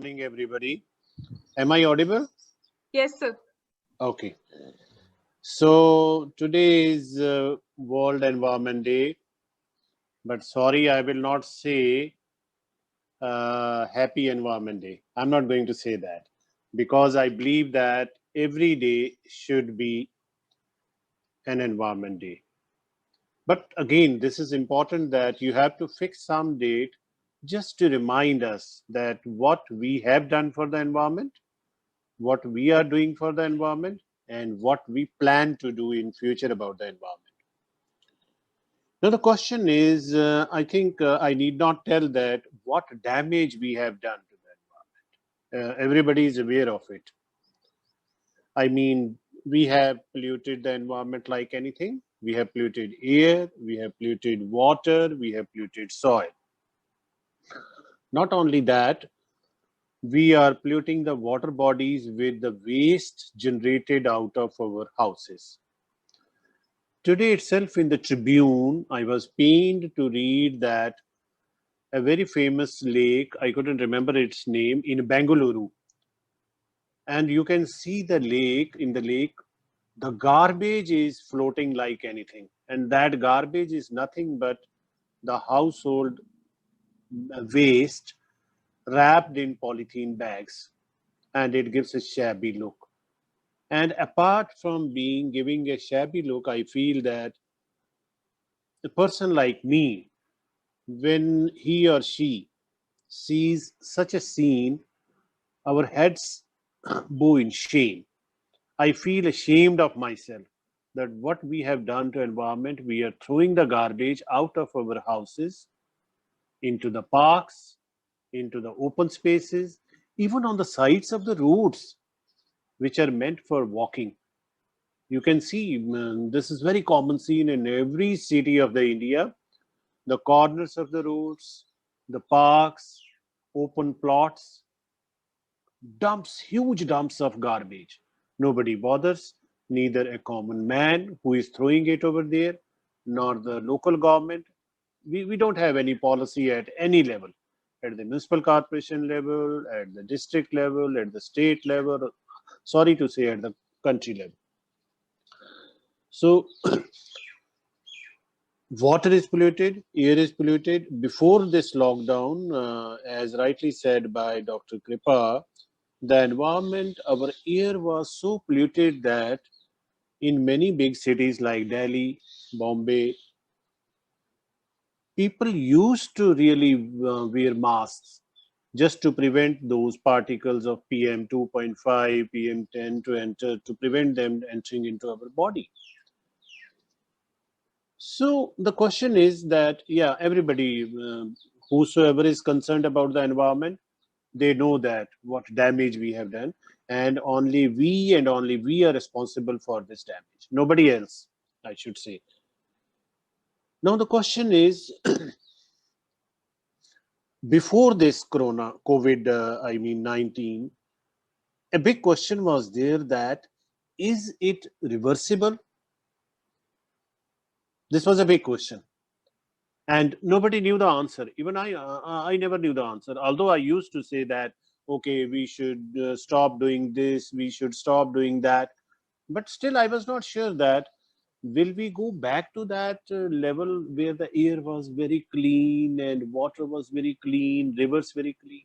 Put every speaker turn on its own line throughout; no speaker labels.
morning, everybody. Am I audible?
Yes, sir.
Okay. So today is World Environment Day, but sorry, I will not say Happy Environment Day. I'm not going to say that because I believe that every day should be an Environment Day. But again, this is important that you have to fix some date just to remind us that what we have done for the environment, what we are doing for the environment, and what we plan to do in future about the environment. Now the question is, I think I need not tell that what damage we have done to the environment. Everybody is aware of it. I mean, we have polluted the environment like anything. We have polluted air, we have polluted water, we have polluted soil. Not only that, we are polluting the water bodies with the waste generated out of our houses. Today itself in the Tribune, I was pained to read that a very famous lake, I couldn't remember its name, in Bengaluru. And you can see in the lake, the garbage is floating like anything. And that garbage is nothing but the household waste wrapped in polythene bags. And it gives a shabby look. And apart from giving a shabby look, I feel that a person like me, when he or she sees such a scene, our heads bow in shame. I feel ashamed of myself that what we have done to environment, we are throwing the garbage out of our houses into the parks, into the open spaces, even on the sides of the roads, which are meant for walking. You can see this is very common scene in every city of the India. The corners of the roads, the parks, open plots, huge dumps of garbage. Nobody bothers, neither a common man who is throwing it over there, nor the local government. We don't have any policy at any level, at the municipal corporation level, at the district level, at the state level, sorry to say, at the country level. So, water is polluted, air is polluted. Before this lockdown, as rightly said by Dr. Kripa, the environment, our air was so polluted that in many big cities like Delhi, Bombay, people used to really wear masks just to prevent those particles of PM 2.5, PM 10 to enter, to prevent them entering into our body. So the question is that, yeah, everybody, whosoever is concerned about the environment, they know that what damage we have done, and only we are responsible for this damage. Nobody else, I should say. Now the question is, before this Corona, COVID, 19, a big question was there that is it reversible? This was a big question. And nobody knew the answer. Even I never knew the answer. Although I used to say that, okay, we should stop doing this, we should stop doing that. But still, I was not sure that will we go back to that level where the air was very clean and water was very clean, rivers very clean.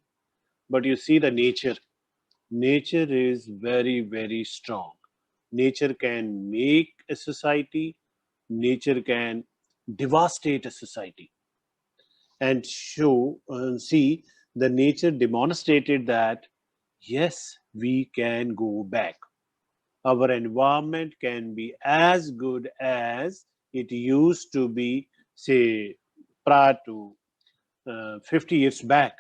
But you see the nature. Nature is very, very strong. Nature can make a society. Nature can devastate a society and see the nature demonstrated that yes, we can go back. Our environment can be as good as it used to be, say, prior to 50 years back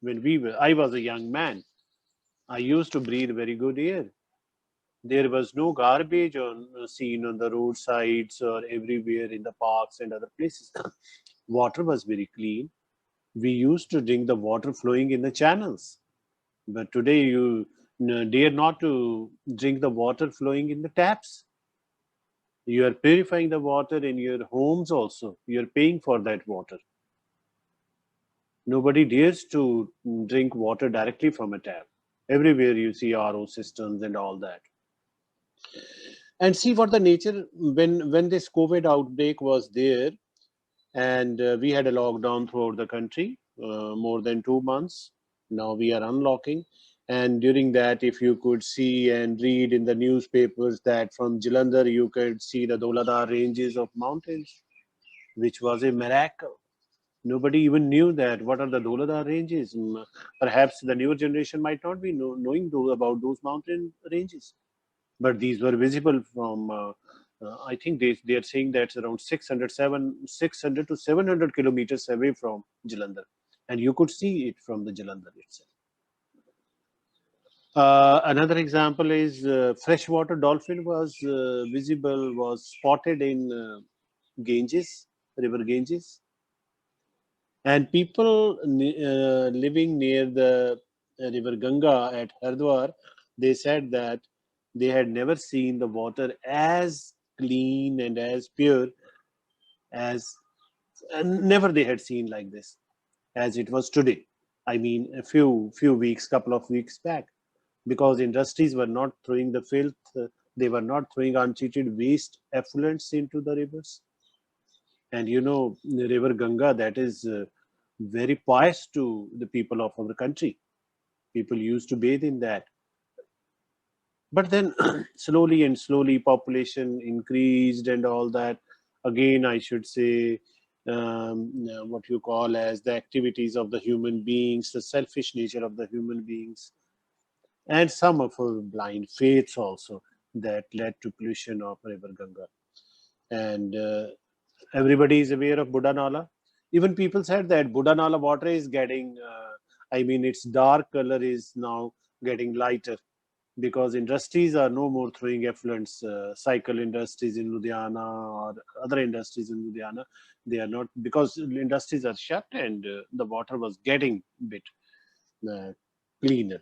when I was a young man. I used to breathe very good air. There was no garbage seen on the roadsides or everywhere in the parks and other places. Water was very clean. We used to drink the water flowing in the channels, but today you dare not to drink the water flowing in the taps. You are purifying the water in your homes also. You are paying for that water. Nobody dares to drink water directly from a tap. Everywhere you see RO systems and all that. And see what the nature, when this COVID outbreak was there, and we had a lockdown throughout the country, more than 2 months. Now we are unlocking, and during that, if you could see and read in the newspapers that from Jalandhar you could see the Doladar ranges of mountains, which was a miracle. Nobody even knew that what are the Doladar ranges. Perhaps the newer generation might not be knowing about those mountain ranges, but these were visible from. I think they are saying that's around 600 to 700 kilometers away from Jalandhar, and you could see it from the Jalandhar itself. Another example is freshwater dolphin was spotted in Ganges, river Ganges, and people living near the river Ganga at Hardwar, they said that they had never seen the water as clean and as pure as never they had seen like this as it was today. I mean, a few weeks, couple of weeks back, because industries were not throwing the filth, they were not throwing untreated waste effluents into the rivers. And you know, the river Ganga, that is very pious to the people of our country. People used to bathe in that. But then slowly and slowly, population increased and all that. Again, I should say, what you call as the activities of the human beings, the selfish nature of the human beings, and some of our blind faiths also that led to pollution of river Ganga. And everybody is aware of Buddha Nala. Even people said that Buddha Nala water is getting, I mean, its dark color is now getting lighter because industries are no more throwing effluents. Cycle industries in Ludhiana or other industries in Ludhiana, they are not, because industries are shut and the water was getting bit uh, cleaner.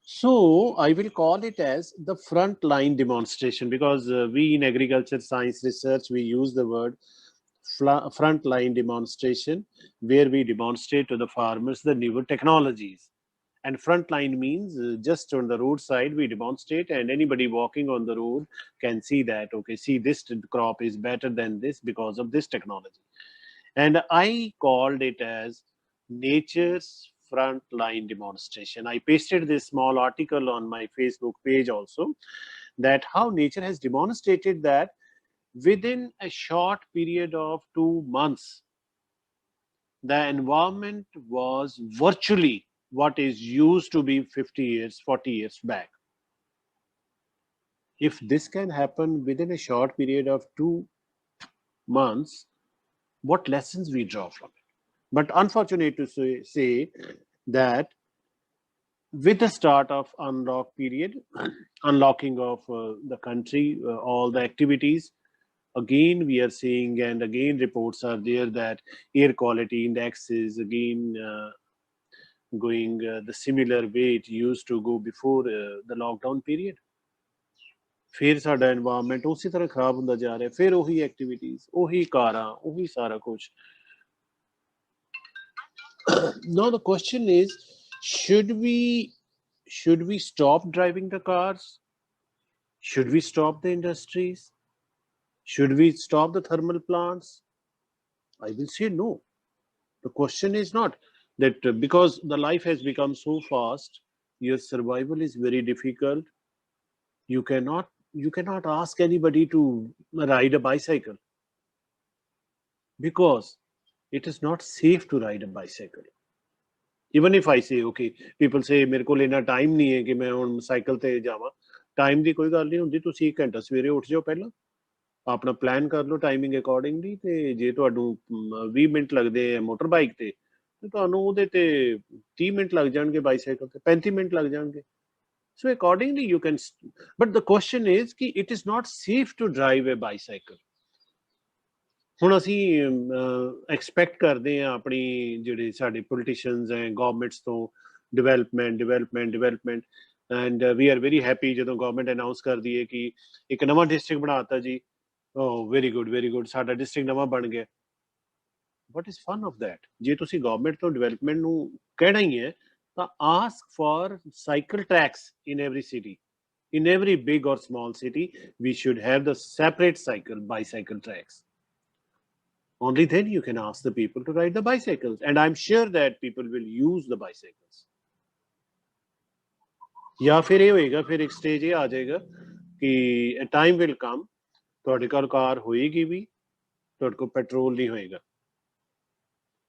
So I will call it as the frontline demonstration because we in agriculture science research we use the word frontline demonstration where we demonstrate to the farmers the newer technologies. And frontline means just on the roadside we demonstrate, and anybody walking on the road can see that okay, see this crop is better than this because of this technology. And I called it as nature's frontline demonstration. I pasted this small article on my Facebook page also, that how nature has demonstrated that within a short period of 2 months, the environment was virtually what is used to be 50 years, 40 years back. If this can happen within a short period of 2 months, what lessons we draw from it? But unfortunate to say that with the start of unlock period, unlocking of the country, all the activities, again we are seeing, and again reports are there that air quality index is again going the similar way it used to go before the lockdown period. फिर साडा environment उसी तरह खराब ਹੁੰਦਾ ਜਾ ਰਿਹਾ फिर ਉਹੀ ਐਕਟੀਵਿਟੀਜ਼ ਉਹੀ ਕਾਰਾਂ ਉਹੀ ਸਾਰਾ ਕੁਝ now the question is, should we should we stop driving the cars? Should we stop the industries? Should we stop the thermal plants? I will say no. The question is not that because the life has become so fast, your survival is very difficult. You cannot ask anybody to ride a bicycle because it is not safe to ride a bicycle. Even if I say, okay, people say ਮੇਰੇ ਕੋਲ ਇੰਨਾ time ਨਹੀਂ ਹੈ ਕਿ ਮੈਂ ਹੁਣ cycle ਤੇ ਜਾਵਾਂ ਟਾਈਮ ਦੀ ਕੋਈ ਗੱਲ ਨਹੀਂ ਹੁੰਦੀ ਤੁਸੀਂ 1 ਘੰਟਾ ਸਵੇਰੇ ਉੱਠ ਜਾਓ ਪਹਿਲਾਂ ਆਪਣਾ ਪਲਾਨ ਕਰ ਲਓ ਟਾਈਮਿੰਗ ਅਕੋਰਡਿੰਗਲੀ ਤੇ ਜੇ ਤੁਹਾਨੂੰ 20 ਮਿੰਟ ਲੱਗਦੇ ਆ ਮੋਟਰ ਬਾਈਕ ਤੇ ਤੁਹਾਨੂੰ ਉਹਦੇ ਤੇ 30 ਮਿੰਟ ਲੱਗ ਜਾਣਗੇ ਬਾਈਸਾਈਕਲ ਤੇ 35 ਮਿੰਟ ਲੱਗ ਜਾਣਗੇ so accordingly you can but the question is ki it is not safe to drive a bicycle. ਹੁਣ ਅਸੀਂ ਐਕਸਪੈਕਟ ਕਰਦੇ ਹਾਂ ਆਪਣੀ ਜਿਹੜੇ ਸਾਡੇ ਪੋਲੀਟੀਸ਼ੀਅਨਸ ਹੈ ਗਵਰਨਮੈਂਟਸ ਤੋਂ development and we are very happy ਜਦੋਂ ਗਵਰਨਮੈਂਟ ਅਨਾਉਂਸ ਕਰਦੀ ਹੈ ਕਿ ਇੱਕ ਨਵਾਂ ਡਿਸਟ੍ਰਿਕਟ ਬਣਾਤਾ ਜੀ ਓ ਵੈਰੀ ਗੁੱਡ ਸਾਡਾ ਡਿਸਟ੍ਰਿਕਟ ਨਵਾਂ ਬਣ ਗਿਆ what is fun of that? ਜੇ ਤੁਸੀਂ ਗਵਰਨਮੈਂਟ ਤੋਂ ਡਿਵੈਲਪਮੈਂਟ ਨੂੰ ਕਹਿਣਾ ਹੀ ਹੈ ਤਾਂ ask for cycle tracks in every city. In every big or small city, we should have the separate bicycle tracks. Only then you can ask the people to ride the bicycles. And I'm sure that people will use the bicycles. ਜਾਂ ਫਿਰ ਇਹ ਹੋਏਗਾ, ਫਿਰ ਇੱਕ stage ਇਹ ਆ ਜਾਏਗਾ ਕਿ ਟਾਈਮ ਵਿਲ ਕਮ, ਤੁਹਾਡੇ ਕੋਲ ਕਾਰ ਹੋਏਗੀ ਵੀ, ਤੁਹਾਡੇ ਕੋਲ ਪੈਟਰੋਲ ਨਹੀਂ ਹੋਏਗਾ।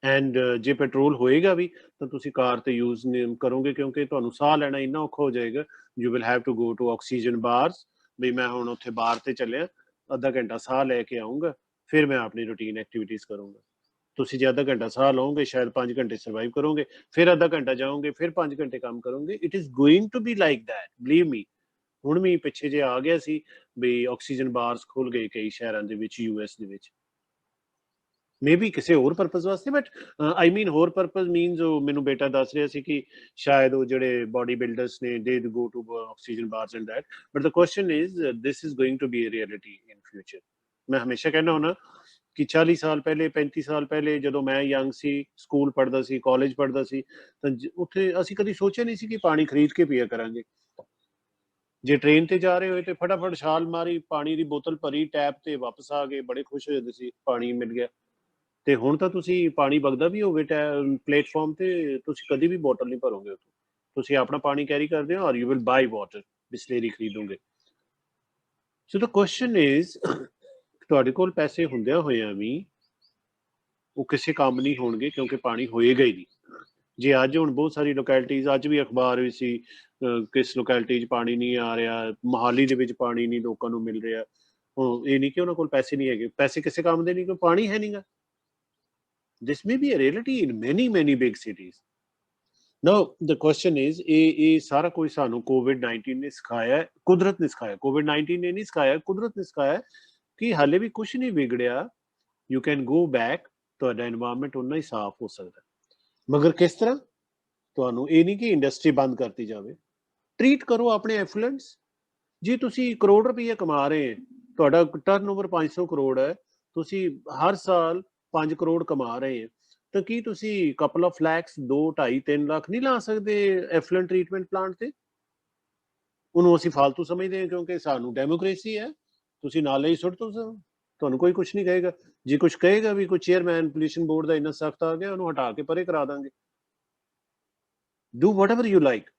ਐਂਡ ਜੇ ਪੈਟਰੋਲ ਹੋਏਗਾ ਵੀ ਤਾਂ ਤੁਸੀਂ ਕਾਰ ਤੇ ਯੂਜ਼ ਕਰੋਗੇ, ਕਿਉਂਕਿ ਤੁਹਾਨੂੰ ਸਾਹ ਲੈਣਾ ਇੰਨਾ ਔਖਾ ਹੋ ਜਾਏਗਾ। You will have to go to oxygen bars, ਵੀ ਮੈਂ ਹੁਣ ਉੱਥੇ ਬਾਰ ਤੇ ਚੱਲਿਆ, ਅੱਧਾ ਘੰਟਾ ਸਾਹ ਲੈ ਕੇ ਆਊਂਗਾ, ਫਿਰ ਮੈਂ ਆਪਣੀ ਰੂਟੀਨ ਐਕਟੀਵਿਟੀਜ਼ ਕਰੂੰਗਾ। ਤੁਸੀਂ ਜੇ ਅੱਧਾ ਘੰਟਾ ਸਾਹ ਲਓਗੇ, ਸ਼ਾਇਦ 5 ਘੰਟੇ ਸਰਵਾਈਵ ਕਰੋਗੇ, ਫਿਰ ਅੱਧਾ ਘੰਟਾ ਜਾਓਗੇ, ਫਿਰ 5 ਘੰਟੇ ਕੰਮ ਕਰੋਗੇ। It is going to be like that, believe me. ਹੁਣ ਵੀ ਪਿੱਛੇ ਜੇ ਆ ਗਿਆ ਸੀ ਵੀ ਆਕਸੀਜਨ ਬਾਰਸ ਖੁੱਲ ਗਏ ਕਈ ਸ਼ਹਿਰਾਂ ਦੇ ਵਿੱਚ, US ਦੇ ਵਿੱਚ। ਮੇ ਬੀ ਕਿਸੇ ਹੋਰ ਪਰਪਸ ਵਾਸਤੇ, ਬਟ ਆਈ ਮੀਨ ਹੋਰ ਪਰਪਸ ਮੀਨਸ ਉਹ ਮੈਨੂੰ ਬੇਟਾ ਦੱਸ ਰਿਹਾ ਸੀ ਕਿ ਸ਼ਾਇਦ ਉਹ ਜਿਹੜੇ ਬਾਡੀ ਬਿਲਡਰਸ ਨੇ they go to oxygen bars and that, but the question is this is going to be a reality in future. ਮੈਂ ਹਮੇਸ਼ਾ ਕਹਿੰਦਾ ਹੁੰਦਾ ਕਿ 40 ਸਾਲ ਪਹਿਲੇ, 35 ਸਾਲ ਪਹਿਲੇ ਜਦੋਂ ਮੈਂ ਯੰਗ ਸੀ, ਸਕੂਲ ਪੜ੍ਹਦਾ ਸੀ, ਕਾਲਜ ਪੜ੍ਹਦਾ ਸੀ, ਤਾਂ ਉੱਥੇ ਅਸੀਂ ਕਦੀ ਸੋਚਿਆ ਨਹੀਂ ਸੀ ਕਿ ਪਾਣੀ ਖਰੀਦ ਕੇ ਪੀਆ ਕਰਾਂਗੇ। ਜੇ ਟ੍ਰੇਨ ਤੇ ਜਾ ਰਹੇ ਹੋਏ ਤੇ ਫਟਾਫਟ ਛਾਲ ਮਾਰੀ, ਪਾਣੀ ਦੀ ਬੋਤਲ ਭਰੀ, ਟੈਪ ਤੇ ਵਾਪਸ ਆ ਗਏ, ਬੜੇ ਖੁਸ਼ ਹੋ ਜਾਂਦੇ ਸੀ ਪਾਣੀ ਮਿਲ ਗਿਆ। ਤੇ ਹੁਣ ਤਾਂ ਤੁਸੀਂ ਪਾਣੀ ਵਗਦਾ ਵੀ ਹੋਵੇ ਪਲੇਟਫਾਰਮ ਤੇ, ਤੁਸੀਂ ਕਦੀ ਵੀ ਬੋਟਲ ਨਹੀਂ ਭਰੋਗੇ ਉੱਥੋਂ, ਤੁਸੀਂ ਆਪਣਾ ਪਾਣੀ ਕੈਰੀ ਕਰਦੇ ਹੋ ਔਰ you will buy water, Bisleri ਖਰੀਦੋਗੇ। ਸੋ ਦ ਕੁਐਸਚਨ ਇਜ਼ ਤੁਹਾਡੇ ਕੋਲ ਪੈਸੇ ਹੁੰਦਿਆਂ ਹੋਇਆਂ ਵੀ ਉਹ ਕਿਸੇ ਕੰਮ ਨਹੀਂ ਹੋਣਗੇ, ਕਿਉਂਕਿ ਪਾਣੀ ਹੋਏਗਾ ਹੀ ਨਹੀਂ। ਜੇ ਅੱਜ ਹੁਣ ਬਹੁਤ ਸਾਰੀ ਲੋਕੈਲਿਟੀਜ਼, ਅੱਜ ਵੀ ਅਖਬਾਰ ਵੀ ਸੀ ਕਿਸ ਲੋਕੈਲਿਟੀ 'ਚ ਪਾਣੀ ਨਹੀਂ ਆ ਰਿਹਾ, ਮੋਹਾਲੀ ਦੇ ਵਿੱਚ ਪਾਣੀ ਨਹੀਂ ਲੋਕਾਂ ਨੂੰ ਮਿਲ ਰਿਹਾ। ਉਹ ਇਹ ਨਹੀਂ ਕਿ ਉਹਨਾਂ ਕੋਲ ਪੈਸੇ ਨਹੀਂ ਹੈਗੇ, ਪੈਸੇ ਕਿਸੇ ਕੰਮ ਦੇ ਨਹੀਂ, ਕਿਉਂ ਪਾਣੀ ਹੈ ਨਹੀਂਗਾ। This may be a reality in many big cities. Now the question is, ਇਹ ਸਾਰਾ ਕੁਝ ਸਾਨੂੰ COVID-19 ਨੇ ਸਿਖਾਇਆ, ਕੁਦਰਤ ਨੇ ਸਿਖਾਇਆ। COVID-19 ਨੇ ਨਹੀਂ ਸਿਖਾਇਆ, ਕੁਦਰਤ ਨੇ ਸਿਖਾਇਆ ਕਿ ਹਾਲੇ ਵੀ ਕੁਝ ਨਹੀਂ ਵਿਗੜਿਆ। ਯੂ ਕੈਨ ਗੋ ਬੈਕ, ਤੁਹਾਡਾ এনवायरमेंट ਉਨਾ ਹੀ ਸਾਫ਼ ਹੋ ਸਕਦਾ। ਮਗਰ ਕਿਸ ਤਰ੍ਹਾਂ? ਤੁਹਾਨੂੰ ਇਹ ਨਹੀਂ ਕਿ ਇੰਡਸਟਰੀ ਬੰਦ ਕਰਤੀ ਜਾਵੇ। ਟ੍ਰੀਟ ਕਰੋ ਆਪਣੇ ਐਫਲੂਐਂਟਸ। ਜੇ ਤੁਸੀਂ ਕਰੋੜ ਰੁਪਏ ਕਮਾ ਰਹੇ, ਤੁਹਾਡਾ ਟਰਨਓਵਰ 500 ਕਰੋੜ ਹੈ, ਤੁਸੀਂ ਹਰ ਸਾਲ 5 ਕਰੋੜ ਕਮਾ ਰਹੇ ਹੈ, ਤਾਂ ਕੀ ਤੁਸੀਂ ਕਪਲ ਆਫ ਲੈਕਸ, 2, 2.5, 3 ਲੱਖ ਨਹੀਂ ਲਾ ਸਕਦੇ ਐਫਲੂਐਂਟ ਟ੍ਰੀਟਮੈਂਟ ਪਲਾਂਟ ਤੇ? ਉਹਨੂੰ ਅਸੀਂ ਫਾਲਤੂ ਸਮਝਦੇ ਹਾਂ ਕਿਉਂਕਿ ਸਾਨੂੰ ਡੈਮੋਕ੍ਰੇਸੀ ਹੈ। ਤੁਸੀਂ ਨਾਲੇ ਹੀ ਸੁੱਟ ਦੋ, ਤੁਹਾਨੂੰ ਕੋਈ ਕੁਝ ਨਹੀਂ ਕਹੇਗਾ। ਜੇ ਕੁਝ ਕਹੇਗਾ ਵੀ ਕੋਈ ਚੇਅਰਮੈਨ ਪੋਲਿਊਸ਼ਨ ਬੋਰਡ ਦਾ ਇੰਨਾ ਸਖਤ ਆ ਗਿਆ, ਉਹਨੂੰ ਹਟਾ ਕੇ ਪਰੇ ਕਰਾ ਦਾਂਗੇ। Do what ever you like,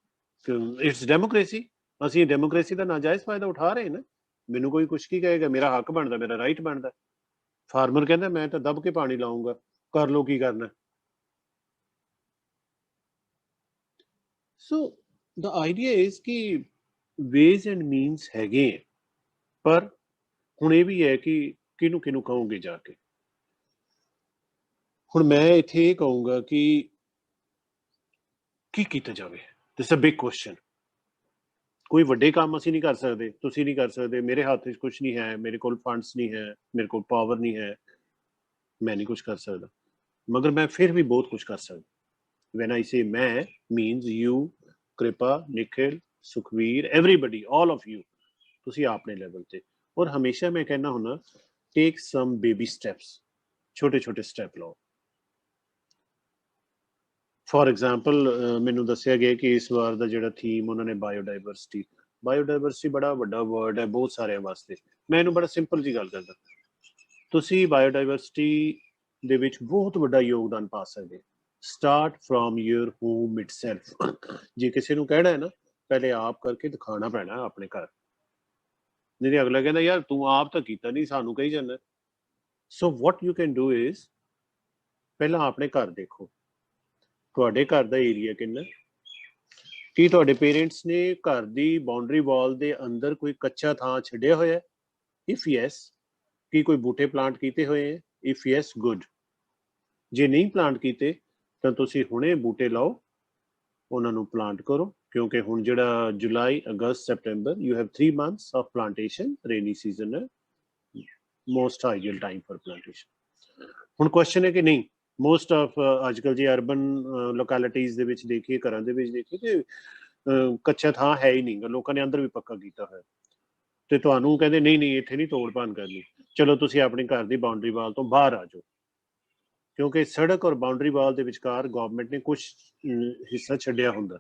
it's democracy. ਅਸੀਂ ਡੈਮੋਕ੍ਰੇਸੀ ਦਾ ਨਾਜਾਇਜ਼ ਫਾਇਦਾ ਉਠਾ ਰਹੇ ਨਾ। ਮੈਨੂੰ ਕੋਈ ਕੁਝ ਕੀ ਕਹੇਗਾ, ਮੇਰਾ ਹੱਕ ਬਣਦਾ, ਮੇਰਾ ਰਾਈਟ ਬਣਦਾ। ਫਾਰਮਰ ਕਹਿੰਦਾ ਮੈਂ ਤਾਂ ਦਬ ਕੇ ਪਾਣੀ ਲਾਉਂਗਾ, ਕਰ ਲੋ ਕੀ ਕਰਨਾ। ਸੋ ਦ ਆਈਡੀਆ ਇਜ਼ ਕਿ ਵੇਜ਼ ਐਂਡ ਮੀਨਸ ਹੈਗੇ, ਪਰ ਹੁਣ ਇਹ ਵੀ ਹੈ ਕਿ ਕਿਹਨੂੰ ਕਿਹਨੂੰ ਕਹੋਗੇ ਜਾ ਕੇ। ਹੁਣ ਮੈਂ ਇੱਥੇ ਇਹ ਕਹੂੰਗਾ ਕਿ ਕੀ ਕੀਤਾ ਜਾਵੇ, ਦਿਸ ਅ ਬਿਗ ਕੁਐਸਚਨ। ਕੋਈ ਵੱਡੇ ਕੰਮ ਅਸੀਂ ਨਹੀਂ ਕਰ ਸਕਦੇ, ਤੁਸੀਂ ਨਹੀਂ ਕਰ ਸਕਦੇ, ਮੇਰੇ ਹੱਥ 'ਚ ਕੁਝ ਨਹੀਂ ਹੈ, ਮੇਰੇ ਕੋਲ ਫੰਡਸ ਨਹੀਂ ਹੈ, ਮੇਰੇ ਕੋਲ ਪਾਵਰ ਨਹੀਂ ਹੈ, ਮੈਂ ਨਹੀਂ ਕੁਝ ਕਰ ਸਕਦਾ। ਮਗਰ ਮੈਂ ਫਿਰ ਵੀ ਬਹੁਤ ਕੁਝ ਕਰ ਸਕਦਾ। when I say ਮੈਂ means you, ਕਿਰਪਾ, Nikhil, Sukhbir, everybody, all of you, ਤੁਸੀਂ ਆਪਣੇ ਲੈਵਲ ਤੇ। ਔਰ ਹਮੇਸ਼ਾ ਮੈਂ ਕਹਿੰਦਾ ਹੁੰਦਾ, ਟੇਕ ਸਮ ਬੇਬੀ ਸਟੈਪਸ, ਛੋਟੇ ਛੋਟੇ ਸਟੈਪ ਲਓ। ਫੋਰ ਐਗਜ਼ਾਮਪਲ ਮੈਨੂੰ ਦੱਸਿਆ ਗਿਆ ਕਿ ਇਸ ਵਾਰ ਦਾ ਜਿਹੜਾ ਥੀਮ ਉਹਨਾਂ ਨੇ ਬਾਇਓਡਾਇਵਰਸਿਟੀ ਬੜਾ ਵੱਡਾ ਵਰਡ ਹੈ ਬਹੁਤ ਸਾਰਿਆਂ ਵਾਸਤੇ। ਮੈਂ ਇਹਨੂੰ ਬੜਾ ਸਿੰਪਲ ਜੀ ਗੱਲ ਕਰਦਾ, ਤੁਸੀਂ ਬਾਇਓਡਾਇਵਰਸਿਟੀ ਦੇ ਵਿੱਚ ਬਹੁਤ ਵੱਡਾ ਯੋਗਦਾਨ ਪਾ ਸਕਦੇ। Start from your home itself. ਜੇ ਕਿਸੇ ਨੂੰ ਕਹਿਣਾ ਹੈ ਨਾ, ਪਹਿਲੇ ਆਪ ਕਰਕੇ ਦਿਖਾਉਣਾ ਪੈਣਾ ਆਪਣੇ ਘਰ, ਨਹੀਂ ਤੇ ਅਗਲਾ ਕਹਿੰਦਾ ਯਾਰ ਤੂੰ ਆਪ ਤਾਂ ਕੀਤਾ ਨਹੀਂ, ਸਾਨੂੰ ਕਹੀ ਜਾਂਦਾ। So what you can do is, ਪਹਿਲਾਂ ਆਪਣੇ ਘਰ ਦੇਖੋ, ਤੁਹਾਡੇ ਘਰ ਦਾ ਏਰੀਆ ਕਿੰਨਾ, ਕੀ ਤੁਹਾਡੇ ਪੇਰੈਂਟਸ ਨੇ ਘਰ ਦੀ ਬਾਉਂਡਰੀ ਵਾਲ ਦੇ ਅੰਦਰ ਕੋਈ ਕੱਚਾ ਥਾਂ ਛੱਡਿਆ ਹੋਇਆ? ਇਫ ਯੈਸ, ਕੀ ਕੋਈ ਬੂਟੇ ਪਲਾਂਟ ਕੀਤੇ ਹੋਏ ਹੈ? If yes, good. ਜੇ ਨਹੀਂ ਪਲਾਂਟ ਕੀਤੇ ਤਾਂ ਤੁਸੀਂ ਹੁਣੇ ਬੂਟੇ ਲਾਓ, ਉਹਨਾਂ ਨੂੰ ਪਲਾਂਟ ਕਰੋ, ਕਿਉਂਕਿ ਹੁਣ ਜਿਹੜਾ ਜੁਲਾਈ, ਅਗਸਤ, September, you have 3 months of plantation. Rainy season ਹੈ, most ideal time for plantation. ਹੁਣ ਕੁਐਸਚਨ ਹੈ ਕਿ ਨਹੀਂ, ਮੋਸਟ ਆਫ ਅੱਜ ਕੱਲ੍ਹ ਜੇ ਅਰਬਨ ਲੋਕੈਲਿਟੀਜ਼ ਦੇ ਵਿੱਚ ਦੇਖੀਏ, ਘਰਾਂ ਦੇ ਵਿੱਚ ਦੇਖੀਏ ਕਿ ਕੱਚਾ ਥਾਂ ਹੈ ਹੀ ਨਹੀਂ, ਲੋਕਾਂ ਨੇ ਅੰਦਰ ਵੀ ਪੱਕਾ ਕੀਤਾ ਹੋਇਆ, ਤੇ ਤੁਹਾਨੂੰ ਕਹਿੰਦੇ ਨਹੀਂ ਨਹੀਂ ਇੱਥੇ ਨਹੀਂ ਤੋੜ ਭੰਨ ਕਰਨੀ, ਚਲੋ ਤੁਸੀਂ ਆਪਣੇ ਘਰ ਦੀ ਬਾਉਂਡਰੀ ਵਾਲ ਤੋਂ ਬਾਹਰ ਆ ਜਾਓ। ਕਿਉਂਕਿ ਸੜਕ ਔਰ ਬਾਉਂਡਰੀ ਵਾਲ ਦੇ ਵਿਚਕਾਰ ਗਵਰਨਮੈਂਟ ਨੇ ਕੁਝ ਹਿੱਸਾ ਛੱਡਿਆ ਹੁੰਦਾ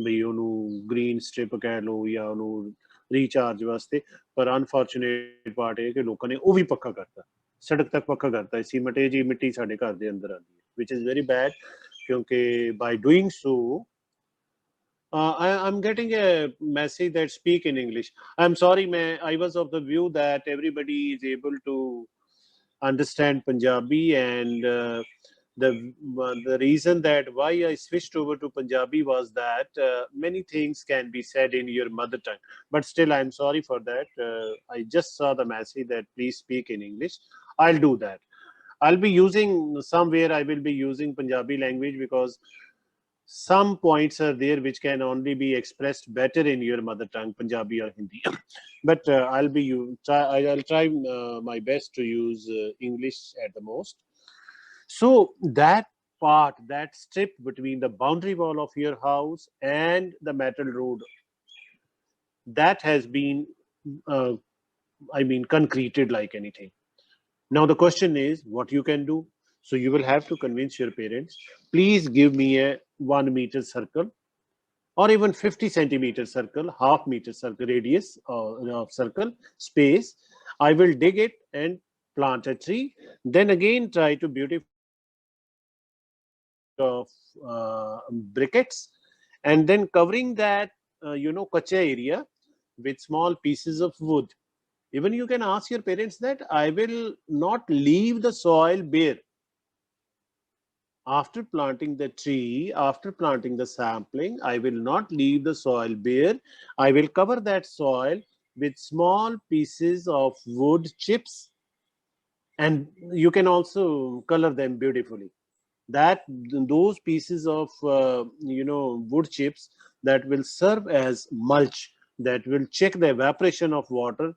ਬਈ ਉਹਨੂੰ ਗ੍ਰੀਨ ਸਟ੍ਰਿਪ ਕਹਿ ਲਓ ਜਾਂ ਉਹਨੂੰ ਰੀਚਾਰਜ ਵਾਸਤੇ, ਪਰ ਅਨਫੋਰਚੂਨੇਟ ਪਾਰਟ ਇਹ ਕਿ ਲੋਕਾਂ ਨੇ ਉਹ ਵੀ ਪੱਕਾ ਕਰਤਾ, ਸੜਕ ਤੱਕ ਪੱਕਾ ਕਰਤਾ। ਸੀਮਟ ਇਹ ਜੀ ਮਿੱਟੀ ਸਾਡੇ ਘਰ ਦੇ ਅੰਦਰ ਆਉਂਦੀ ਹੈ, ਵਿਚ ਇਜ਼ ਵੈਰੀ ਬੈਡ। ਕਿਉਂਕਿ by doing so I'm getting a message that speak in English. I'm sorry, I was of the view that everybody is able to understand Punjabi, and the reason that why I switched over to Punjabi was that many things can be said in your mother tongue. But still, I'm sorry for that. I just saw the message that please speak in English. I'll do that. I'll be using somewhere. I will be using Punjabi language because some points are there which can only be expressed better in your mother tongue, Punjabi or Hindi. But I'll try my best to use English at the most. So that part, that strip between the boundary wall of your house and the metal road, that has been, concreted like anything. Now the question is what you can do. So you will have to convince your parents, please give me a 1 meter circle or even 50 centimeter circle, half meter circle radius of circle space. I will dig it and plant a tree. Then again try to beautify it with of briquettes, and then covering that kacha area with small pieces of wood. Even you can ask your parents that I will not leave the soil bare. After planting the tree, after planting the sapling, I will not leave the soil bare. I will cover that soil with small pieces of wood chips, and you can also color them beautifully. That those pieces of wood chips that will serve as mulch, that will check the evaporation of water,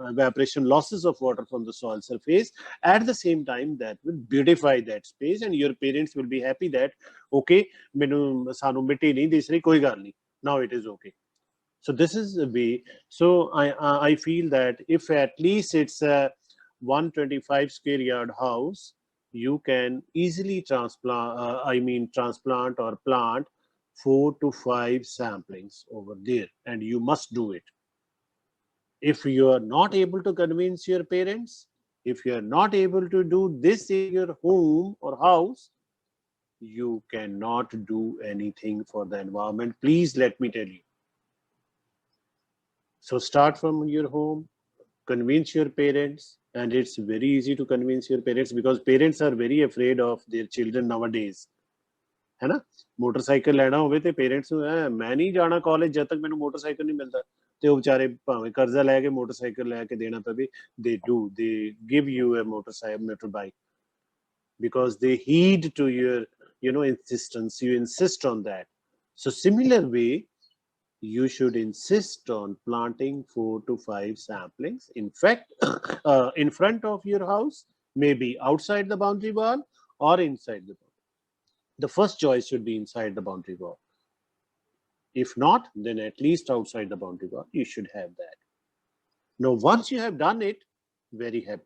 evaporation losses of water from the soil surface. At the same time, that will beautify that space, and your parents will be happy that okay, ਮੈਨੂੰ ਸਾਨੂੰ ਮਿੱਟੀ ਨਹੀਂ ਦਿਸ ਰਹੀ, ਕੋਈ ਗੱਲ ਨਹੀਂ, now it is okay. So this is the way. So I feel that if at least it's a 125 square yard house, you can easily transplant or plant 4 to 5 samplings over there, and you must do it. If you are not able to convince your parents, if you are not able to do this in your home or house, you cannot do anything for the environment. Please let me tell you. So start from your home, convince your parents, and it's very easy to convince your parents because parents are very afraid of their children nowadays. है ना, motorcycle ਲੈਣਾ ਹੋਵੇ ਤੇ parents ਨੂੰ ਮੈਂ ਨਹੀਂ ਜਾਣਾ college ਜਦ ਤੱਕ ਮੈਨੂੰ ਮੋਟਰਸਾਈਕਲ ਨਹੀਂ ਮਿਲਦਾ, ਤੇ ਉਹ ਵਿਚਾਰੇ ਭਾਵੇਂ ਕਰਜ਼ਾ ਲੈ ਕੇ ਮੋਟਰਸਾਈਕਲ ਲੈ ਕੇ ਦੇਣਾ ਪਵੇ, they give you a motorbike because they heed to your insistence. You insist on that. So similar way, you should insist on planting 4 to 5 saplings. In fact, in front of your house, maybe outside the boundary wall or inside the boundary. The first choice should be inside the boundary wall. If not, then at least outside the boundary wall, you should have that. Now, once you have done it, very happy.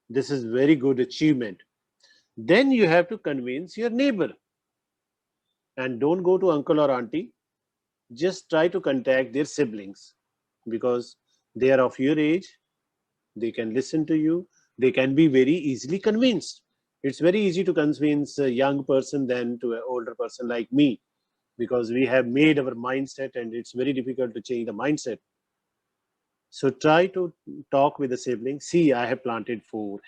This is very good achievement. Then you have to convince your neighbor. And don't go to uncle or auntie. Just try to contact their siblings because they are of your age. They can listen to you. They can be very easily convinced. It's very easy to convince a young person than to an older person like me because we have made our mindset and it's very difficult to change the mindset. So try to talk with the siblings. See, I have planted 5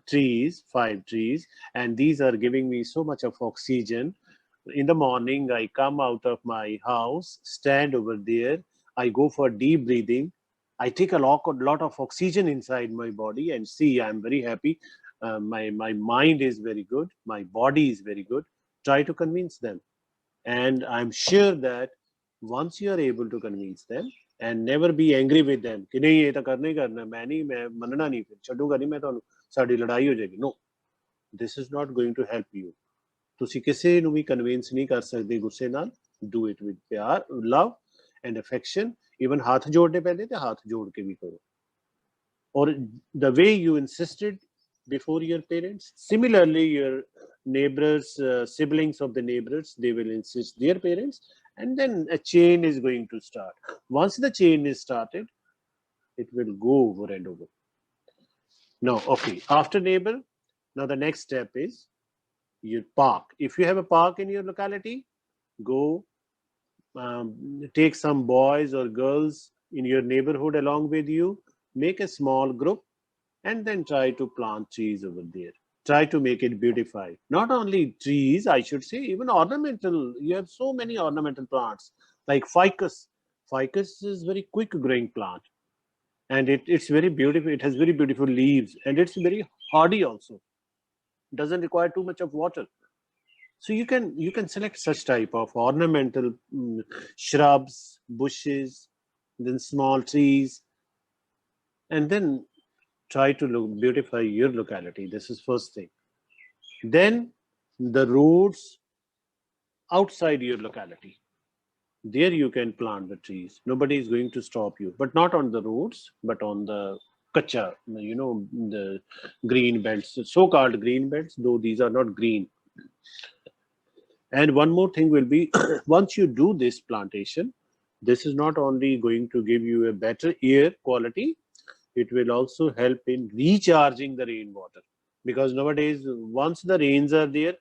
trees, and these are giving me so much of oxygen. In the morning, I come out of my house, stand over there. I go for deep breathing. I take a lot of oxygen inside my body, and see, I'm very happy. My mind is very good. My body is very good. Try to convince them. And I'm sure that once you are able to convince them, and never be angry with them कि नहीं ये तो करना ही करना, मैं मनना नहीं, फिर छड्डूगा नहीं मैं ਤੁਹਾਨੂੰ, ਸਾਡੀ ਲੜਾਈ ਹੋ ਜਾਏਗੀ. No, this is not going to help you. ਤੁਸੀਂ ਕਿਸੇ ਨੂੰ ਵੀ ਕਨਵਿੰਸ ਨਹੀਂ ਕਰ ਸਕਦੇ ਗੁੱਸੇ ਨਾਲ. Do it with ਪਿਆਰ, love and affection. Even ਹੱਥ ਜੋੜਨੇ ਪੈਂਦੇ ਤੇ ਹੱਥ ਜੋੜ ਕੇ ਵੀ ਕਰੋ. Or the way you insisted, before your parents. Similarly, your neighbors, siblings of the neighbors, they will insist their parents, and then a chain is going to start. Once the chain is started, it will go over and over. Now, okay, after neighbor, now the next step is your park. If you have a park in your locality, go take some boys or girls in your neighborhood along with you, make a small group, and then try to plant trees over there. Try to make it beautify. Not only trees, I should say, even ornamental. You have so many ornamental plants like ficus. Ficus is very quick growing plant, and it's very beautiful. It has very beautiful leaves, and it's very hardy also. Doesn't require too much of water. So you can select such type of ornamental shrubs, bushes, then small trees, and then try to beautify your locality. This is first thing. Then the roads outside your locality. There you can plant the trees. Nobody is going to stop you, but not on the roads, but on the kacha, the green belts, so-called green belts, though these are not green. And one more thing will be once you do this plantation, this is not only going to give you a better air quality, it will also help in recharging the rainwater. Because nowadays, once the rains are there,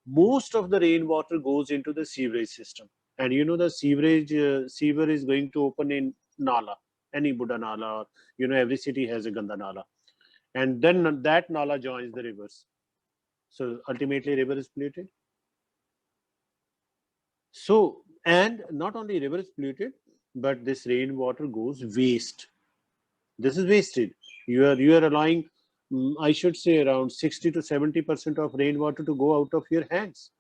most of the rainwater goes into the sewerage system. And the sewerage sewer is going to open in Nala, any Buddha Nala, or every city has a Ganda Nala. And then that Nala joins the rivers. So ultimately, river is polluted. So, and not only river is polluted, but this rainwater goes waste. This is wasted. You are allowing, I should say, around 60 to 70% of rainwater to go out of your hands.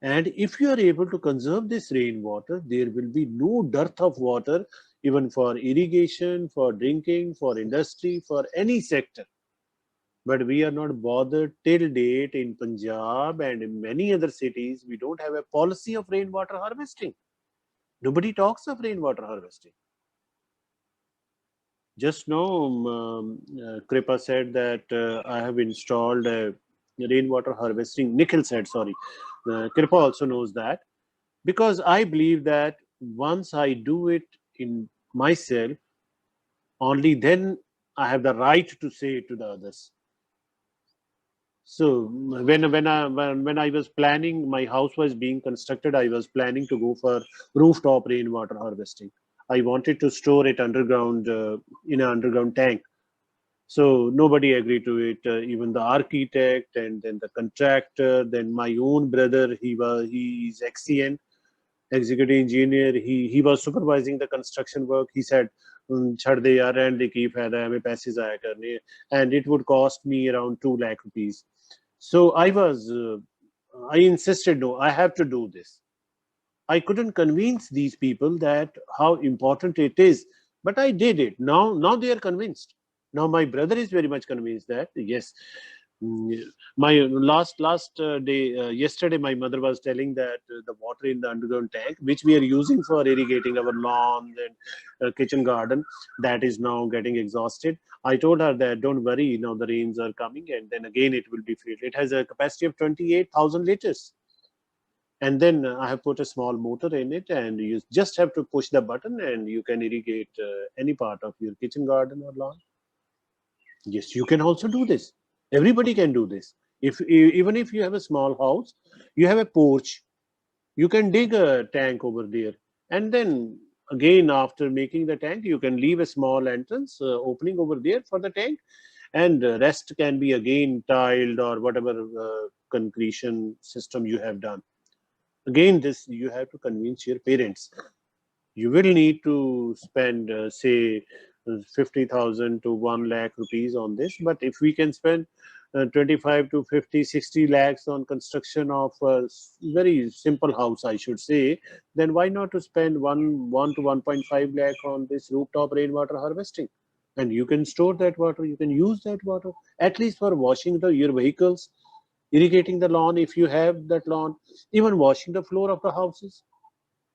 And if you are able to conserve this rainwater, there will be no dearth of water, even for irrigation, for drinking, for industry, for any sector. But we are not bothered till date in Punjab and in many other cities. We don't have a policy of rainwater harvesting. Nobody talks of rainwater harvesting. Just now, Kripa said that I have installed a rainwater harvesting. Nikhil said, sorry. Kripa also knows that because I believe that once I do it in myself, only then I have the right to say it to the others. So when I was planning, my house was being constructed. I was planning to go for rooftop rainwater harvesting. I wanted to store it underground in an underground tank. So nobody agreed to it. Even the architect and then the contractor. Then my own brother. He's XCN, executive engineer. He was supervising the construction work. He said, "Chhad de yaar, रहने की फायदा है, हमें पैसे जाया करने हैं." And it would cost me around 2 lakh rupees. So I insisted, no, I have to do this. I couldn't convince these people that how important it is, but I did it. Now they are convinced. Now my brother is very much convinced that yes. My last day yesterday, my mother was telling that the water in the underground tank, which we are using for irrigating our lawns and kitchen garden, that is now getting exhausted. I told her that don't worry, now the rains are coming, and then again it will be filled. It has a capacity of 28,000 liters. And then I have put a small motor in it, and you just have to push the button, and you can irrigate any part of your kitchen garden or lawn. Yes, you can also do this. Everybody can do this. Even if you have a small house, you have a porch, you can dig a tank over there, and then again after making the tank, you can leave a small entrance opening over there for the tank, and rest can be again tiled or whatever concretion system you have done. Again, this you have to convince your parents. You will need to spend say 50,000 to 1 lakh rupees on this, but if we can spend 25 to 50, 60 lakhs on construction of a very simple house, I should say, then why not to spend 1 to 1.5 lakh on this rooftop rainwater harvesting? And you can store that water, you can use that water at least for washing your vehicles, irrigating the lawn if you have that lawn, even washing the floor of the houses,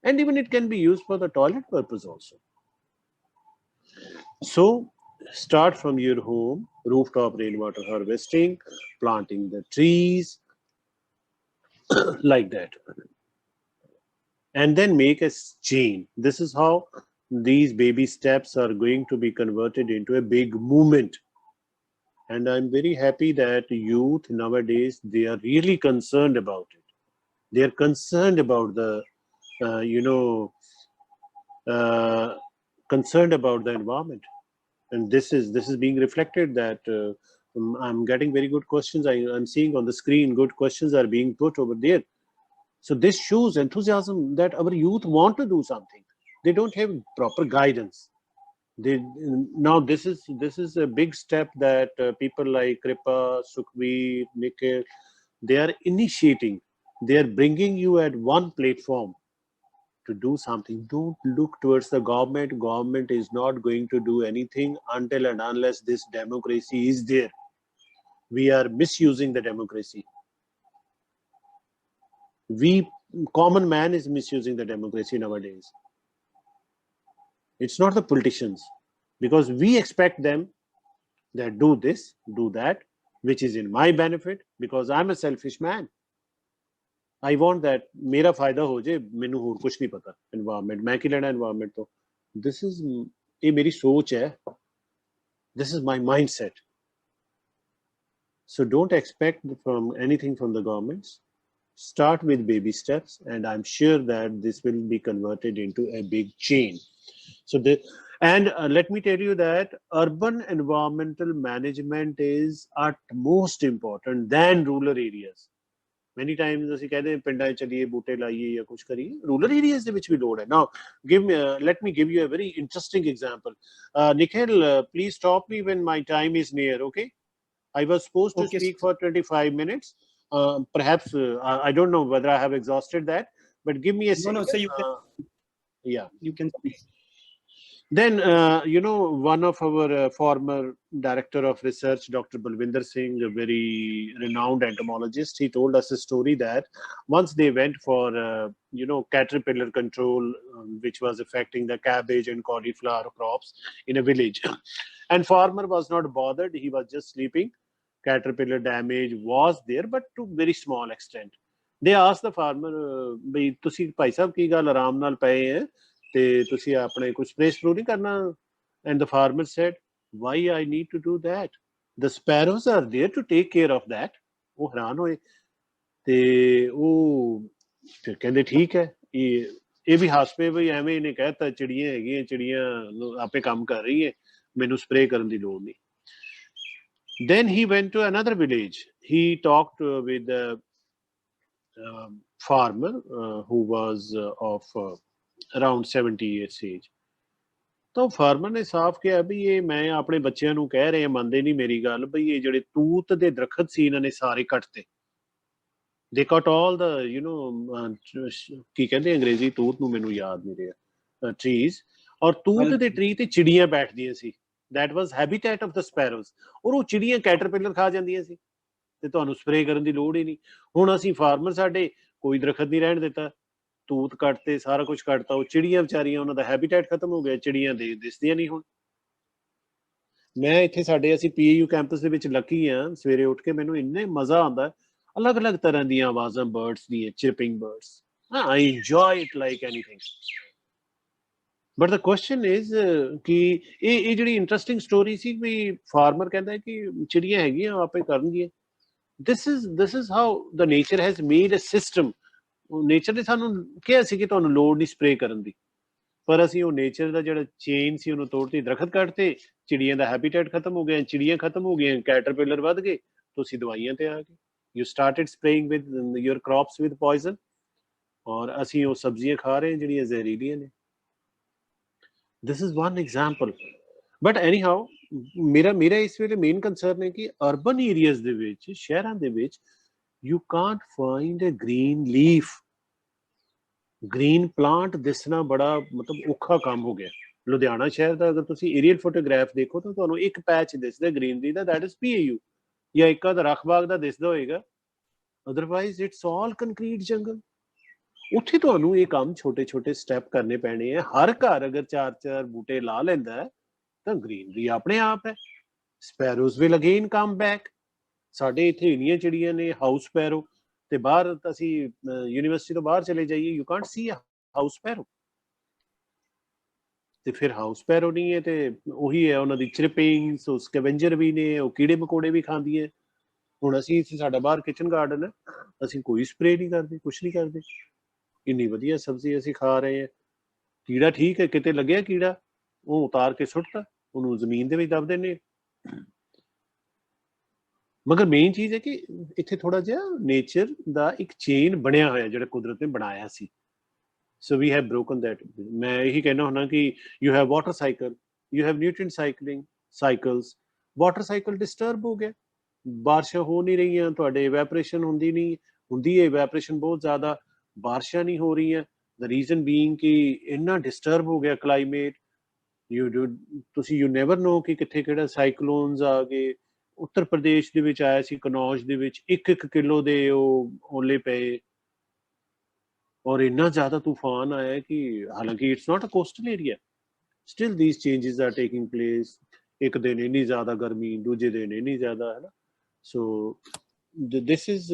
and even it can be used for the toilet purpose also. So Start from your home, rooftop rainwater harvesting, planting the trees, like that. And then make a chain. This is how these baby steps are going to be converted into a big movement. And I'm very happy that youth nowadays, they are really concerned about it. They are concerned about the, uh, you know, uh, concerned about the environment. And this is being reflected that I'm getting very good questions. I'm seeing on the screen good questions are being put over there. So this shows enthusiasm that our youth want to do something. They don't have proper guidance. They now this is a big step that people like Kripa, Sukhveer, Nikhil, they are initiating. They are bringing you at one platform to do something. Don't look towards the government. Government is not going to do anything until and unless this democracy is there. We are misusing the democracy. We common man is misusing the democracy nowadays. It's not the politicians, because we expect them that do this, do that, which is in my benefit, because I'm a selfish man. I want that मेरा फायदा हो जाए, मैनू होर कुछ नहीं पता environment, मैं की लेना environment तो. This is ये मेरी सोच है. This is my mindset. So don't expect from anything from the governments. Start with baby steps, and I'm sure that this will be converted into a big chain. So let me tell you that urban environmental management is at most important than rural areas. Many times ਅਸੀਂ ਕਹਿੰਦੇ ਪਿੰਡਾਂ 'ਚ ਚਲੀਏ ਬੂਟੇ ਲਾਈਏ ਜਾਂ ਕੁਝ ਕਰੀਏ, ਰੂਰਲ ਏਰੀਆਜ਼ ਦੇ ਵਿੱਚ ਵੀ ਲੋੜ ਹੈ. Now let me give you a very interesting example. Nikhil, please stop me when my time is near, okay? I was supposed to speak for 25 minutes. Perhaps I don't know whether I have exhausted that, but give me a second.
No, sir, you can.
Yeah.
You can speak.
Then, one of our former director of research, Dr. Balwinder Singh, a very renowned entomologist, he told us a story that once they went for, caterpillar control, which was affecting the cabbage and cauliflower crops in a village. And farmer was not bothered. He was just sleeping. Caterpillar damage was there, but to very small extent. They asked the farmer, "Bhai, तुसी भाई साहब की गल आराम नाल पए हैं ते तुसी अपने कुछ स्प्रे स्प्रू नहीं करना?" And the farmer said, "Why I need to do that? The sparrows are there to take care of that." वो हैरान होए ते ਉਹ ਫਿਰ ਕਹਿੰਦੇ ਠੀਕ ਹੈ, ਇਹ ਵੀ ਹੱਸ ਪਏ ਬਈ ਐਵੇਂ ਇਹਨੇ ਕਹਿਤਾ ਚਿੜੀਆਂ ਹੈਗੀਆਂ, ਚਿੜੀਆਂ ਆਪੇ ਕੰਮ ਕਰ ਰਹੀ ਹੈ, ਮੈਨੂੰ ਸਪਰੇ ਕਰਨ ਦੀ ਲੋੜ ਨਹੀਂ. Then he went to another village. He talked with the farmer who was of around 70 years age. ਤਾਂ ਫਾਰਮਰ ਨੇ ਸਾਫ਼ ਕਿਹਾ ਵੀ ਇਹ ਮੈਂ ਆਪਣੇ ਬੱਚਿਆਂ ਨੂੰ ਕਹਿ ਰਿਹਾ, ਮੰਨਦੇ ਨਹੀਂ ਮੇਰੀ ਗੱਲ, ਬਈ ਇਹ ਜਿਹੜੇ ਤੂਤ ਦੇ ਦਰਖਤ ਸੀ ਇਹਨਾਂ ਨੇ ਸਾਰੇ ਕੱਟਤੇ. They cut all the, ਕੀ ਕਹਿੰਦੇ ਅੰਗਰੇਜ਼ੀ ਤੂਤ ਨੂੰ ਮੈਨੂੰ ਯਾਦ ਨਹੀਂ ਰਿਹਾ, trees. ਔਰ ਤੂਤ ਦੇ ਟਰੀ ਤੇ ਚਿੜੀਆਂ ਬੈਠਦੀਆਂ ਸੀ. That was habitat of the sparrows. ਔਰ ਉਹ ਚਿੜੀਆਂ ਕੈਟਰਪਿਲਰ ਖਾ ਜਾਂਦੀਆਂ ਸੀ ਤੇ ਤੁਹਾਨੂੰ ਸਪਰੇ ਕਰਨ ਦੀ ਲੋੜ ਹੀ ਨਹੀਂ. ਹੁਣ ਅਸੀਂ ਫਾਰਮਰ ਸਾਡੇ ਕੋਈ ਦਰਖਤ ਨਹੀਂ ਰਹਿਣ ਦਿੱਤਾ, ਤੂਤ ਕੱਟਤੇ, ਸਾਰਾ ਕੁਝ ਕੱਟਤਾ, ਉਹ ਚਿੜੀਆਂ ਵਿਚਾਰੀਆਂ, ਉਹਨਾਂ ਦਾ ਹੈਬਿਟੇਟ ਖਤਮ ਹੋ ਗਿਆ, ਚਿੜੀਆਂ ਦਿਸਦੀਆਂ ਨਹੀਂ. ਹੁਣ ਮੈਂ ਇੱਥੇ ਸਾਡੇ ਅਸੀਂ PAU ਕੈਂਪਸ ਦੇ ਵਿੱਚ ਲੱਕੀ ਆ, ਸਵੇਰੇ ਉੱਠ ਕੇ ਮੈਨੂੰ ਇੰਨੇ ਮਜ਼ਾ ਆਉਂਦਾ, ਅਲੱਗ-ਅਲੱਗ ਤਰ੍ਹਾਂ ਦੀਆਂ ਆਵਾਜ਼ਾਂ ਬਰਡਸ ਦੀਆਂ, chirping birds. I enjoy it like anything. But the question is ਕਿ ਇਹ ਜਿਹੜੀ ਇੰਟਰਸਟਿੰਗ ਸਟੋਰੀ ਸੀ ਵੀ ਫਾਰਮਰ ਕਹਿੰਦਾ ਕਿ ਚਿੜੀਆਂ ਹੈਗੀਆਂ ਆਪੇ ਕਰਨਗੀਆਂ. This is how the nature has made a system. Nature ਨੇ ਸਾਨੂੰ ਕਿਹਾ ਸੀ ਕਿ ਤੁਹਾਨੂੰ ਲੋੜ ਨਹੀਂ ਸਪਰੇ ਕਰਨ ਦੀ, ਪਰ ਅਸੀਂ ਉਹ ਨੇਚਰ ਦਾ ਜਿਹੜਾ ਚੇਨ ਸੀ ਉਹਨੂੰ ਤੋੜਤੀ, ਦਰਖਤ ਕੱਟਤੇ, ਚਿੜੀਆਂ ਦਾ ਹੈਬਿਟੇਟ ਖਤਮ ਹੋ ਗਿਆ, ਚਿੜੀਆਂ ਖਤਮ ਹੋ ਗਈਆਂ, ਕੈਟਰਪਿਲਰ ਵੱਧ ਗਏ, ਤੁਸੀਂ ਦਵਾਈਆਂ ਤੇ ਆ ਗਏ. You started spraying with your crops with poison, ਔਰ ਅਸੀਂ ਉਹ ਸਬਜ਼ੀਆਂ ਖਾ ਰਹੇ ਹਾਂ ਜਿਹੜੀਆਂ ਜ਼ਹਿਰੀਲੀਆਂ ਨੇ. This is one example. But anyhow, ਮੇਰਾ ਇਸ ਵੇਲੇ ਮੇਨ ਕੰਸਰਨ ਹੈ ਕਿ ਅਰਬਨ ਏਰੀਆਜ਼ ਦੇ ਵਿੱਚ, ਸ਼ਹਿਰਾਂ ਦੇ ਵਿੱਚ, you can't find a green leaf. Green plant ਦਿਸਣਾ ਬੜਾ ਮਤਲਬ ਔਖਾ ਕੰਮ ਹੋ ਗਿਆ. ਲੁਧਿਆਣਾ ਸ਼ਹਿਰ ਦਾ ਅਗਰ ਤੁਸੀਂ ਏਰੀਅਲ ਫੋਟੋਗ੍ਰਾਫ ਦੇਖੋ ਤਾਂ ਤੁਹਾਨੂੰ ਇੱਕ ਪੈਚ ਦਿਸਦਾ greenery the, that is PAU, ਜਾਂ ਇੱਕ ਆਧ ਰਖਬਾਗ ਦਾ ਦਿਸਦਾ ਹੋਏਗਾ. ਅਦਰਵਾਈਜ਼ ਇਟਸ ਆਲ ਕੰਕਰੀਟ ਜੰਗਲ. ਉੱਥੇ ਤੁਹਾਨੂੰ ਇਹ ਕੰਮ ਛੋਟੇ ਛੋਟੇ ਸਟੈਪ ਕਰਨੇ ਪੈਣੇ ਆ. ਹਰ ਘਰ ਅਗਰ 4-4 ਬੂਟੇ ਲਾ ਲੈਂਦਾ ਤਾਂ ਗ੍ਰੀਨਰੀ ਆਪਣੇ ਆਪ ਹੈ। ਸਪੈਰੋਜ਼ ਵਿਲ ਅਗੇਨ ਕਮ ਬੈਕ। ਸਾਡੇ ਇੱਥੇ ਇੰਨੀਆਂ ਚਿੜੀਆਂ ਨੇ, ਹਾਊਸ ਸਪੈਰੋ, ਤੇ ਬਾਹਰ ਅਸੀਂ ਯੂਨੀਵਰਸਿਟੀ ਤੋਂ ਬਾਹਰ ਚਲੇ ਜਾਈਏ, you Kant C house sparrow. ਤੇ ਫਿਰ ਹਾਊਸ ਸਪੈਰੋ ਨਹੀਂ ਹੈ ਤੇ ਉਹੀ ਹੈ, ਉਹਨਾਂ ਦੀ ਚਿਰਪਿੰਗਸ, ਉਹ ਸਕੈਵੈਂਜਰ ਵੀ ਨੇ, ਉਹ ਕੀੜੇ ਮਕੌੜੇ ਵੀ ਖਾਂਦੀਆਂ। ਹੁਣ ਅਸੀਂ ਇੱਥੇ, ਸਾਡਾ ਬਾਹਰ ਕਿਚਨ ਗਾਰਡਨ ਹੈ, ਅਸੀਂ ਕੋਈ ਸਪਰੇ ਨਹੀਂ ਕਰਦੇ, ਕੁਛ ਨਹੀਂ ਕਰਦੇ, ਇੰਨੀ ਵਧੀਆ ਸਬਜ਼ੀ ਅਸੀਂ ਖਾ ਰਹੇ ਹਾਂ। ਕੀੜਾ ਠੀਕ ਹੈ, ਕਿਤੇ ਲੱਗਿਆ ਕੀੜਾ, ਉਹ ਉਤਾਰ ਕੇ ਸੁੱਟਤਾ, ਉਹਨੂੰ ਜ਼ਮੀਨ ਦੇ ਵਿੱਚ ਦੱਬ ਦਿੰਦੇ। ਮਗਰ ਮੇਨ ਚੀਜ਼ ਹੈ ਕਿ ਇੱਥੇ ਥੋੜਾ ਜਿਹਾ ਨੇਚਰ ਦਾ ਇੱਕ ਚੇਨ ਬਣਿਆ ਹੋਇਆ ਜਿਹੜਾ ਕੁਦਰਤ ਨੇ ਬਣਾਇਆ ਸੀ। ਸੋ ਵੀ ਹੈਵ ਬ੍ਰੋਕਨ ਦੈਟ। ਮੈਂ ਇਹੀ ਕਹਿਣਾ ਹੁੰਦਾ ਕਿ you have water cycle, you have nutrient cycling cycles. Water cycle disturb ਹੋ ਗਿਆ, ਬਾਰਿਸ਼ਾਂ ਹੋ ਨਹੀਂ ਰਹੀਆਂ, ਤੁਹਾਡੇ ਇਵੈਪਰੇਸ਼ਨ ਹੁੰਦੀ ਨਹੀਂ, ਹੁੰਦੀ ਹੈ ਇਵੈਪਰੇਸ਼ਨ ਬਹੁਤ ਜ਼ਿਆਦਾ, ਬਾਰਿਸ਼ਾਂ ਨਹੀਂ ਹੋ ਰਹੀਆਂ। ਦ ਰੀਜ਼ਨ ਬੀਇੰਗ ਕਿ ਇੰਨਾ ਡਿਸਟਰਬ ਹੋ ਗਿਆ ਕਲਾਈਮੇਟ। ਤੁਸੀਂ ਯੂ ਨੈਵਰ ਨੋ ਕਿ ਕਿੱਥੇ ਕਿਹੜਾ ਸਾਈਕਲੋਨਸ ਆ ਗਏ। ਉੱਤਰ ਪ੍ਰਦੇਸ਼ ਦੇ ਵਿੱਚ ਆਇਆ ਸੀ, ਕਨੌਜ ਦੇ ਵਿੱਚ 1-1 ਕਿਲੋ ਦੇ ਉਹ ਓਲੇ ਪਏ, ਔਰ ਇੰਨਾ ਜ਼ਿਆਦਾ ਤੂਫਾਨ ਆਇਆ ਕਿ ਹਾਲਾਂਕਿ it's not a coastal area, still these changes are taking place. ਇੱਕ ਦਿਨ ਇੰਨੀ ਜ਼ਿਆਦਾ ਗਰਮੀ, ਦੂਜੇ ਦਿਨ ਇੰਨੀ ਜ਼ਿਆਦਾ, ਹੈ ਨਾ। ਸੋ this is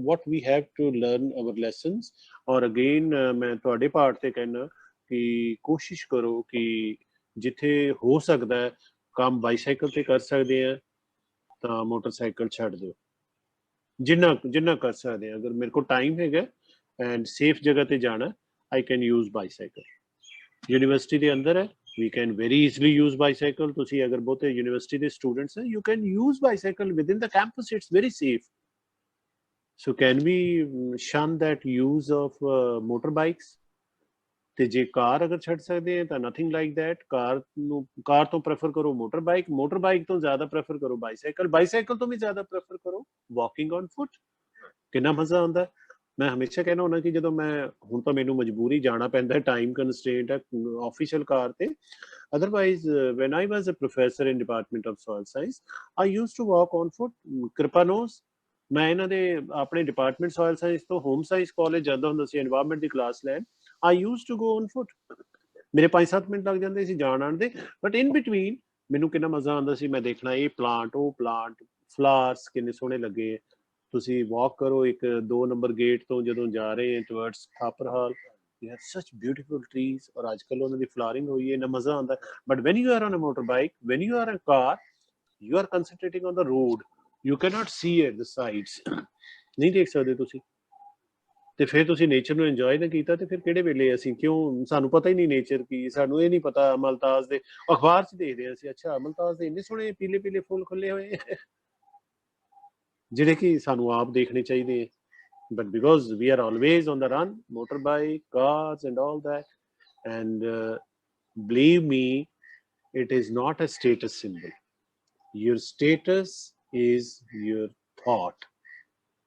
what we have to learn our lessons। ਔਰ ਅਗੇਨ ਮੈਂ ਤੁਹਾਡੇ ਪਾਰਟ ਤੇ ਕਹਿਣਾ ਕਿ ਕੋਸ਼ਿਸ਼ ਕਰੋ ਕਿ ਜਿੱਥੇ ਹੋ ਸਕਦਾ ਹੈ ਕੰਮ ਬਾਈਸਾਈਕਲ ਤੇ ਕਰ ਸਕਦੇ ਆ ਤਾਂ ਮੋਟਰਸਾਈਕਲ ਛੱਡ ਦਿਓ, ਜਿੰਨਾ ਜਿੰਨਾ ਕਰ ਸਕਦੇ ਆ। ਅਗਰ ਮੇਰੇ ਕੋਲ ਟਾਈਮ ਹੈਗਾ ਐਂਡ ਸੇਫ ਜਗ੍ਹਾ ਤੇ ਜਾਣਾ, I can use bicycle. University ਦੇ ਅੰਦਰ ਹੈ, we can very easily use bicycle। ਤੁਸੀਂ ਅਗਰ ਬਹੁਤੇ ਯੂਨੀਵਰਸਿਟੀ ਦੇ ਸਟੂਡੈਂਟਸ ਹੈ, you can use bicycle within the campus, it's very safe। so can we shun that use of motorbikes? ਤੇ ਜੇ ਕਾਰ ਅਗਰ ਛੱਡ ਸਕਦੇ ਆ ਤਾਂ ਨਥਿੰਗ ਲਾਈਕ ਦੈਟ। ਕਾਰ ਤੋਂ ਪ੍ਰੈਫਰ ਕਰੋ ਮੋਟਰਬਾਈਕ, ਮੋਟਰਬਾਈਕ ਤੋਂ ਜ਼ਿਆਦਾ ਪ੍ਰੈਫਰ ਕਰੋ ਬਾਈਸਾਈਕਲ, ਬਾਈਸਾਈਕਲ ਤੋਂ ਵੀ ਜ਼ਿਆਦਾ ਪ੍ਰੈਫਰ ਕਰੋ ਵਾਕਿੰਗ ਔਨ ਫੁੱਟ। ਕਿੰਨਾ ਮਜ਼ਾ ਆਉਂਦਾ। ਮੈਂ ਹਮੇਸ਼ਾ ਕਹਿਣਾ ਹੁੰਦਾ ਕਿ ਜਦੋਂ ਮੈਂ, ਹੁਣ ਤਾਂ ਮੈਨੂੰ ਮਜਬੂਰੀ ਜਾਣਾ ਪੈਂਦਾ, ਟਾਈਮ ਕੰਸਟ੍ਰੇਂਟ ਹੈ ਆਫੀਸ਼ੀਅਲ ਕਾਰ ਤੇ, otherwise when I was a professor in department of soil science, I used to walk on foot. ਕਿਰਪਾ ਨੋਸ, ਮੈਂ ਇਹਨਾਂ ਦੇ ਆਪਣੇ ਡਿਪਾਰਟਮੈਂਟ ਸੋਇਲ ਸਾਇੰਸ ਤੋਂ ਹੋਮ ਸਾਇੰਸ ਕਾਲਜ ਜਾਂਦਾ ਹੁੰਦਾ ਸੀ এনवायरमेंट ਦੀ ਕਲਾਸ ਲੈਣ। I used to go on foot. ਮੇਰੇ 5-7 ਮਿੰਟ ਲੱਗ ਜਾਂਦੇ ਸੀ ਜਾਣ ਆਉਣ ਦੇ, ਬਟ ਇਨ ਬਿਟਵੀਨ ਮੈਨੂੰ ਕਿੰਨਾ ਮਜ਼ਾ ਆਉਂਦਾ ਸੀ। ਮੈਂ ਦੇਖਣਾ ਇਹ ਪਲਾਂਟ, ਉਹ ਪਲਾਂਟ, ਫਲਾਵਰਸ ਕਿੰਨੇ ਸੋਹਣੇ ਲੱਗੇ। ਤੁਸੀਂ ਵਾਕ ਕਰੋ ਇੱਕ 2 ਨੰਬਰ ਗੇਟ ਤੋਂ ਜਦੋਂ ਜਾ ਰਹੇ ਹੈ towards Thapar hall, you have such beautiful trees, ਔਰ ਅੱਜ ਕੱਲ੍ਹ ਉਹਨਾਂ ਦੀ ਫਲਾਵਰਿੰਗ ਹੋਈ ਹੈ, ਇੰਨਾ ਮਜ਼ਾ ਆਉਂਦਾ। But when you are on a motor bike, when you are a car, you are concentrating on the road, you can not see at the sides, ਨਹੀਂ ਦੇਖ ਸਕਦੇ ਤੁਸੀਂ। ਤੇ ਫਿਰ ਤੁਸੀਂ ਨੇਚਰ ਨੂੰ ਇੰਜੋਏ ਨਾ ਕੀਤਾ ਤੇ ਫਿਰ ਕਿਹੜੇ ਵੇਲੇ ਅਸੀਂ ਕਿਉਂ, ਸਾਨੂੰ ਪਤਾ ਹੀ ਨਹੀਂ ਨੇਚਰ ਕੀ, ਸਾਨੂੰ ਇਹ ਨਹੀਂ ਪਤਾ ਅਮਲਤਾਜ ਦੇ ਅਖਬਾਰ 'ਚ ਦੇਖਦੇ ਹਾਂ ਅਸੀਂ, ਅੱਛਾ ਅਮਲਤਾਜ ਦੇ ਇੰਨੇ ਸੋਹਣੇ ਪੀਲੇ ਪੀਲੇ ਫੁੱਲ ਖੁੱਲੇ ਹੋਏ ਜਿਹੜੇ ਕਿ ਸਾਨੂੰ ਆਪ ਦੇਖਣੇ ਚਾਹੀਦੇ ਹੈ। but because we are always on the run, motorbike, cars and all that, and believe me, it is not a status symbol। your status is your thought।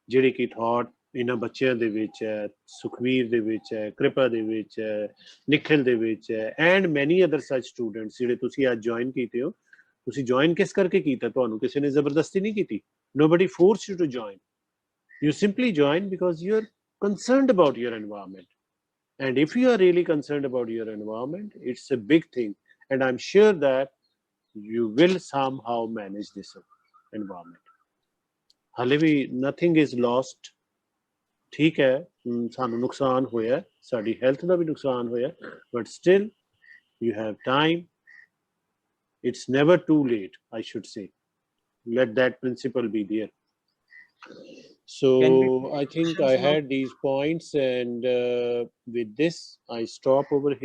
ਜਿਹੜੀ ਕਿ ਥਾਟ ਇਹਨਾਂ ਬੱਚਿਆਂ ਦੇ ਵਿੱਚ ਹੈ, ਸੁਖਵੀਰ ਦੇ ਵਿੱਚ ਹੈ, ਕਿਰਪਾ ਦੇ ਵਿੱਚ ਹੈ, ਨਿਖਿਲ ਦੇ ਵਿੱਚ ਹੈ, ਐਂਡ ਮੈਨੀ ਅਦਰ ਸੱਚ ਸਟੂਡੈਂਟਸ ਜਿਹੜੇ ਤੁਸੀਂ ਅੱਜ ਜੁਆਇਨ ਕੀਤੇ ਹੋ। ਤੁਸੀਂ ਜੁਆਇਨ ਕਿਸ ਕਰਕੇ ਕੀਤਾ? ਤੁਹਾਨੂੰ ਕਿਸੇ ਨੇ ਜ਼ਬਰਦਸਤੀ ਨਹੀਂ ਕੀਤੀ। nobody forced you to join, you simply join because you're concerned about your environment। and if you are really concerned about your environment, it's a big thing, and I'm sure that you will somehow manage this environment। ਹਾਲੇ ਵੀ nothing is lost। ਠੀਕ ਹੈ, ਸਾਨੂੰ ਨੁਕਸਾਨ ਹੋਇਆ, ਸਾਡੀ health ਦਾ ਵੀ ਨੁਕਸਾਨ ਹੋਇਆ, but still you have time, it's never too late, I should say। let that principle be there। so I think I had these points, and with this I stop over here।